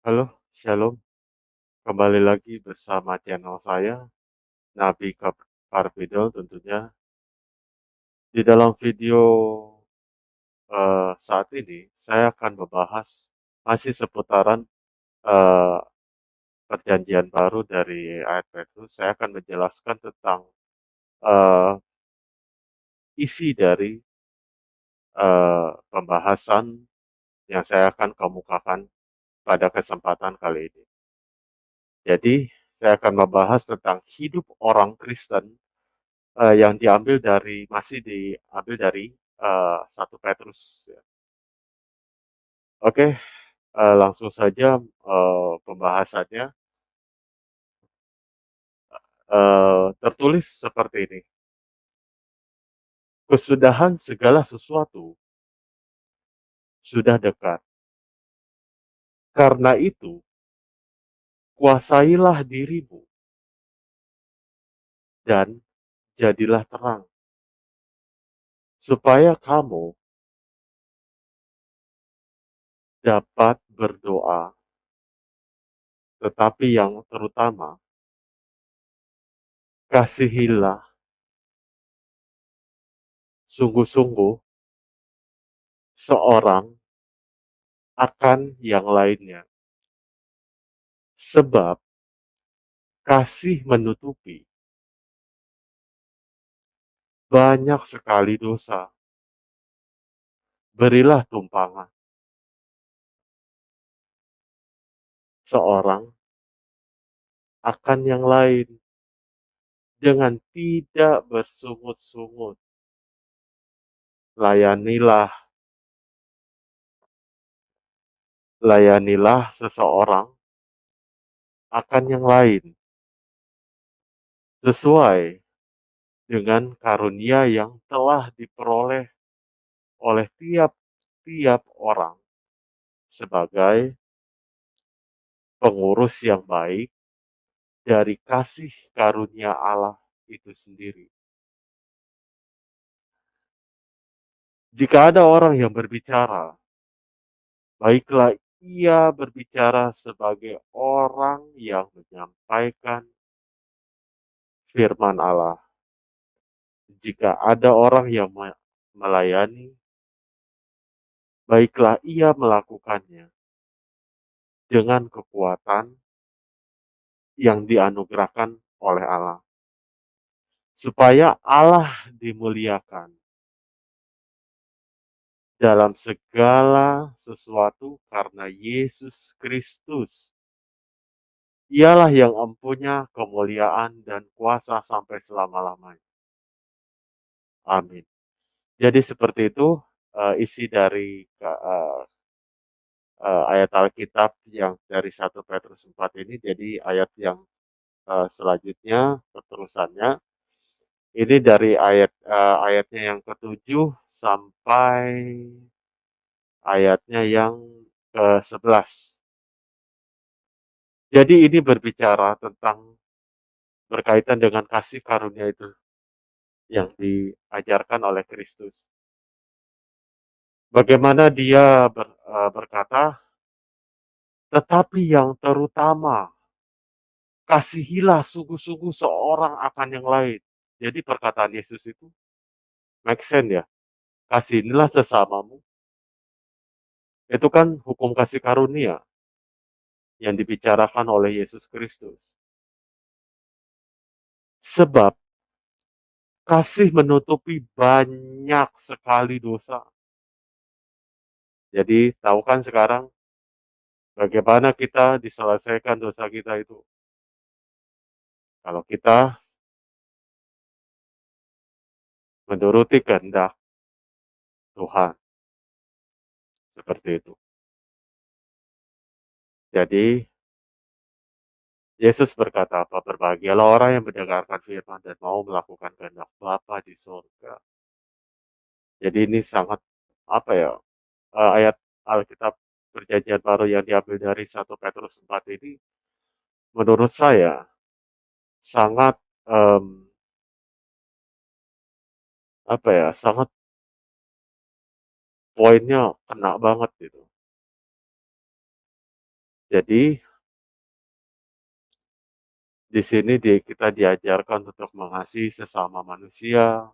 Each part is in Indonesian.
Halo, Shalom. Kembali lagi bersama channel saya, Nabi Karbidol tentunya. Di dalam video saat ini, saya akan membahas masih seputaran eh, perjanjian baru dari ayat Petrus. Saya akan menjelaskan tentang eh, isi dari pembahasan yang saya akan kemukakan pada kesempatan kali ini. Jadi, saya akan membahas tentang hidup orang Kristen yang masih diambil dari 1 Petrus ya. Oke, langsung saja pembahasannya, tertulis seperti ini, "Kesudahan segala sesuatu sudah dekat. Karena itu, kuasailah dirimu dan jadilah terang, supaya kamu dapat berdoa, tetapi yang terutama, kasihilah sungguh-sungguh seorang akan yang lainnya, sebab kasih menutupi banyak sekali dosa. Berilah tumpangan seorang akan yang lain dengan tidak bersungut-sungut. Layanilah, layanilah seseorang akan yang lain sesuai dengan karunia yang telah diperoleh oleh tiap-tiap orang sebagai pengurus yang baik dari kasih karunia Allah itu sendiri. Jika ada orang yang berbicara, baiklah ia berbicara sebagai orang yang menyampaikan firman Allah. Jika ada orang yang melayani, baiklah ia melakukannya dengan kekuatan yang dianugerahkan oleh Allah. Supaya Allah dimuliakan dalam segala sesuatu karena Yesus Kristus. Ialah yang empunya kemuliaan dan kuasa sampai selama-lamanya. Amin. Jadi seperti itu isi dari ayat Alkitab yang dari 1 Petrus 4 ini. Jadi ayat yang selanjutnya keterusannya ini dari ayatnya yang ke-7 sampai ayatnya yang ke-11. Jadi ini berbicara tentang berkaitan dengan kasih karunia itu yang diajarkan oleh Kristus. Bagaimana dia berkata, tetapi yang terutama, kasihilah sungguh-sungguh seorang akan yang lain. Jadi perkataan Yesus itu make sense ya. Kasihinilah sesamamu. Itu kan hukum kasih karunia yang dibicarakan oleh Yesus Kristus. Sebab kasih menutupi banyak sekali dosa. Jadi tahu kan sekarang bagaimana kita diselesaikan dosa kita itu. Kalau kita menuruti kehendak Tuhan, seperti itu. Jadi Yesus berkata apa? Berbahagialah orang yang mendengarkan firman dan mau melakukan kehendak Bapa di surga. Jadi ini sangat apa ya? Ayat Alkitab Perjanjian Baru yang diambil dari 1 Petrus 4 ini menurut saya sangat apa ya? Sangat poinnya kena banget gitu. Jadi di sini kita diajarkan untuk mengasihi sesama manusia,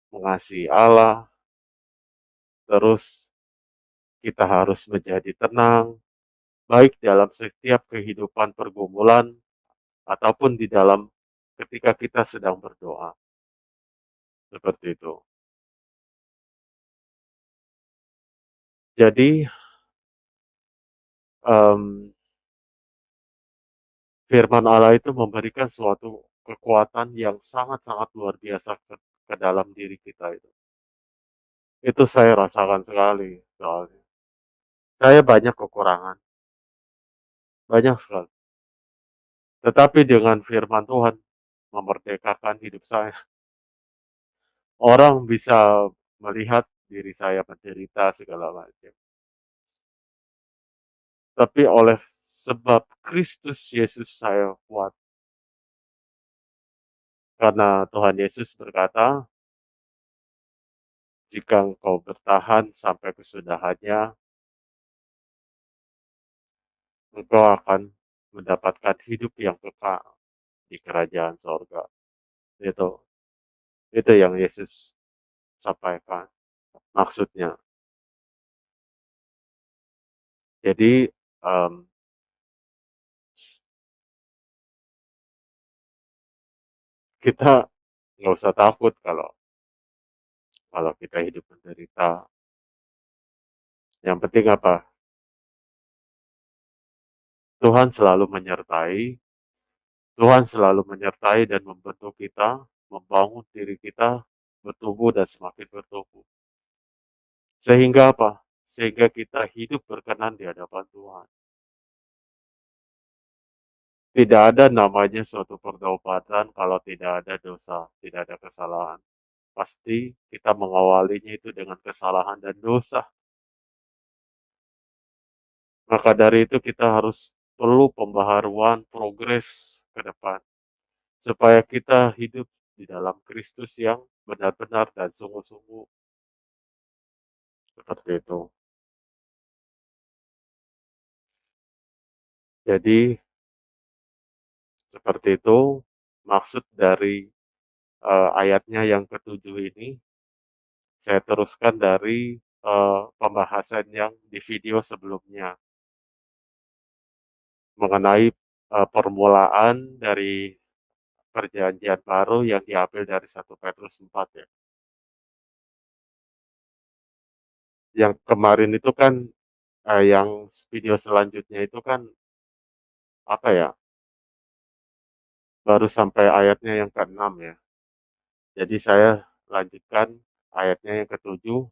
mengasihi Allah, terus kita harus menjadi tenang, baik dalam setiap kehidupan pergumulan ataupun di dalam ketika kita sedang berdoa, seperti itu. Jadi, mmm, firman Allah itu memberikan suatu kekuatan yang sangat-sangat luar biasa ke dalam diri kita itu. Itu saya rasakan sekali soalnya. Saya banyak kekurangan, banyak sekali. Tetapi dengan firman Tuhan memerdekakan hidup saya. Orang bisa melihat diri saya menderita segala macam. Tapi oleh sebab Kristus Yesus saya kuat. Karena Tuhan Yesus berkata, "Jika engkau bertahan sampai kesudahannya, engkau akan mendapatkan hidup yang kekal di kerajaan sorga." Itu itu yang Yesus sampaikan maksudnya. Jadi, mmm, kita nggak usah takut kalau kalau kita hidup menderita. Yang penting apa? Tuhan selalu menyertai, Tuhan selalu menyertai dan membentuk kita, membangun diri kita bertumbuh dan semakin bertumbuh. Sehingga apa? Sehingga kita hidup berkenan di hadapan Tuhan. Tidak ada namanya suatu pertobatan kalau tidak ada dosa, tidak ada kesalahan. Pasti kita mengawalinya itu dengan kesalahan dan dosa. Maka dari itu kita harus perlu pembaharuan progres ke depan. Supaya kita hidup di dalam Kristus yang benar-benar dan sungguh-sungguh, seperti itu. Jadi, seperti itu maksud dari, ayatnya yang ketujuh ini, saya teruskan dari, pembahasan yang di video sebelumnya, mengenai, permulaan dari perjanjian baru yang diambil dari 1 Petrus 4 ya. Yang kemarin itu kan, yang video selanjutnya itu kan, apa ya, baru sampai ayatnya yang ke-6 ya. Jadi saya lanjutkan ayatnya yang ketujuh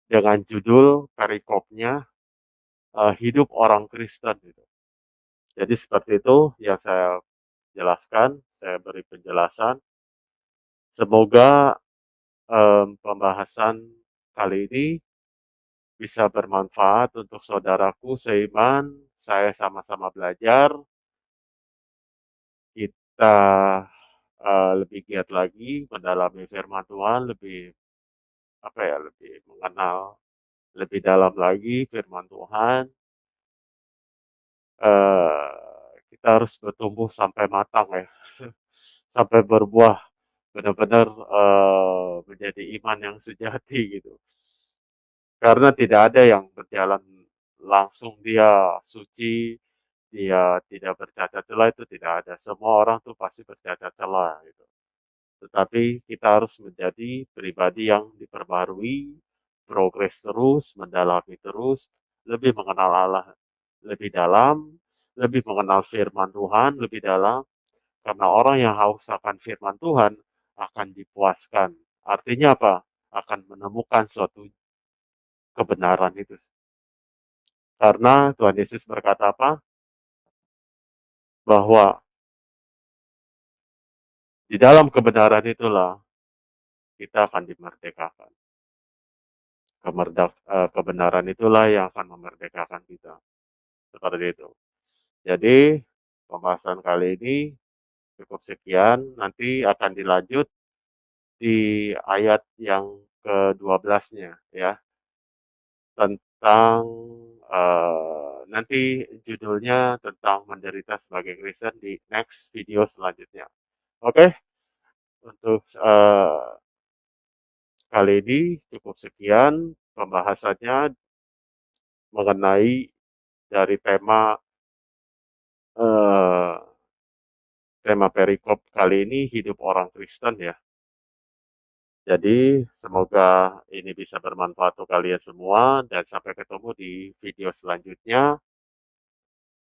dengan judul perikopnya, Hidup Orang Kristen gitu. Jadi seperti itu yang saya jelaskan, saya beri penjelasan. Semoga, pembahasan kali ini bisa bermanfaat untuk saudaraku seiman, saya sama-sama belajar, kita, lebih giat lagi mendalami firman Tuhan, lebih, apa ya, lebih mengenal lebih dalam lagi firman Tuhan, kita harus bertumbuh sampai matang ya, sampai berbuah, benar-benar, menjadi iman yang sejati gitu. Karena tidak ada yang berjalan langsung dia suci, dia tidak bercacat celah, itu tidak ada. Semua orang tuh pasti bercacat celah gitu. Tetapi kita harus menjadi pribadi yang diperbarui, progres terus, mendalami terus, lebih mengenal Allah lebih dalam, lebih mengenal firman Tuhan lebih dalam, karena orang yang haus akan firman Tuhan akan dipuaskan. Artinya apa? Akan menemukan suatu kebenaran itu. Karena Tuhan Yesus berkata apa? Bahwa di dalam kebenaran itulah kita akan dimerdekakan. Kebenaran itulah yang akan memerdekakan kita, seperti itu. Jadi, pembahasan kali ini cukup sekian, nanti akan dilanjut di ayat yang ke-12-nya ya, tentang, nanti judulnya tentang menderita sebagai Kristen di next video selanjutnya. Oke, untuk, kali ini cukup sekian pembahasannya mengenai dari eee, tema perikop kali ini hidup orang Kristen ya. Jadi semoga ini bisa bermanfaat untuk kalian semua dan sampai ketemu di video selanjutnya.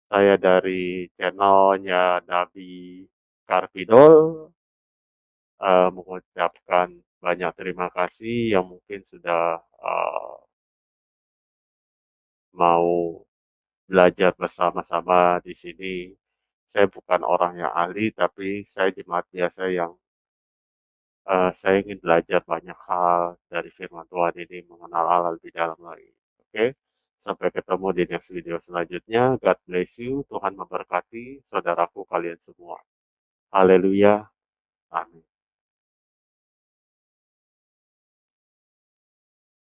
Saya dari channel-nya Nabi Karpidol, mengucapkan banyak terima kasih yang mungkin sudah, mau belajar bersama-sama di sini. Saya bukan orang yang ahli, tapi saya jemaat biasa yang, saya ingin belajar banyak hal dari firman Tuhan ini, mengenal Allah lebih dalam lagi. Oke, sampai ketemu di next video selanjutnya. God bless you, Tuhan memberkati saudaraku kalian semua. Haleluya, amin.